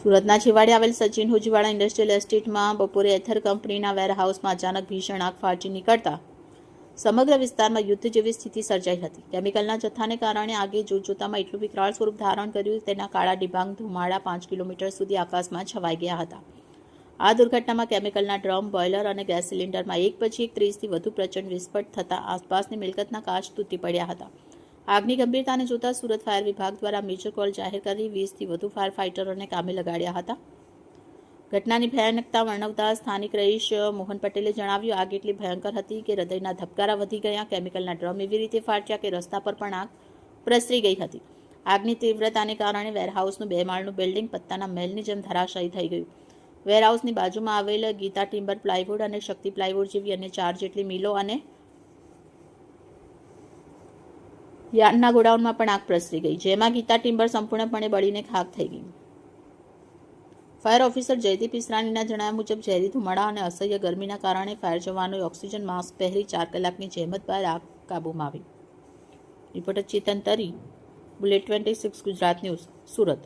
સુરતના છેવાડે આવેલ સચિન હુજીવાડા ઇન્ડસ્ટ્રીયલ એસ્ટેટમાં બપોરે એથર કંપનીના વેરહાઉસમાં અચાનક ભીષણ આગ ફાટી નીકળતા સમગ્ર વિસ્તારમાં યુદ્ધ જેવી સ્થિતિ સર્જાઈ હતી. કેમિકલના જથ્થાને કારણે આગે જોતજોતામાં એટલું વિકરાળ સ્વરૂપ ધારણ કર્યું, તેના કાળા ડિબાંગ ધુમાડા 5 કિલોમીટર સુધી આકાશમાં છવાઈ ગયા હતા. આ દુર્ઘટનામાં કેમિકલના ડ્રમ, બોઇલર અને ગેસ સિલિન્ડરમાં એક પછી એક 30થી વધુ પ્રચંડ વિસ્ફોટ થતાં આસપાસની મિલકતના કાચ તૂટી પડ્યા હતા. આગની ગંભીરતાને જોતા સુરત ફાયર વિભાગ દ્વારા મેજર કોલ જાહેર કરી 20થી વધુ ફાયર ફાઇટરોને કામે લગાડ્યા હતા. ઘટનાની ભયાનકતા વર્ણવતા સ્થાનિક રહીશ મોહન પટેલે જણાવ્યું, આગ એટલી ભયંકર હતી કે હૃદયના ધબકારા વધી ગયા. કેમિકલના ડ્રમ એવી રીતે ફાટ્યા કે રસ્તા પર પણ આગ પ્રસરી ગઈ હતી. આગની તીવ્રતાને કારણે વેરહાઉસનું 2 માળનું બિલ્ડિંગ પત્તાના મહેલની જેમ ધરાશાયી થઈ ગયું. વેરહાઉસની બાજુમાં આવેલ ગીતા ટિમ્બર પ્લાયવુડ અને શક્તિ પ્લાયવુડ જેવી અન્ય 4 જેટલી મિલો અને યાર્ડના ગોડાઉનમાં પણ આગ પ્રસરી ગઈ, જેમાં ગીતા ટિમ્બર સંપૂર્ણપણે બળીને ખાખ થઈ ગઈ. ફાયર ઓફિસર જયદીપ ઈસરાણીના જણાવ્યા મુજબ ઝેરી ધુમાડા અને અસહ્ય ગરમીના કારણે ફાયર જવાનોએ ઓક્સિજન માસ્ક પહેરી 4 કલાકની જહેમત બાદ આગ કાબૂમાં આવી. રિપોર્ટર ચેતન તરી, બુલેટ 26 ગુજરાત ન્યૂઝ, સુરત.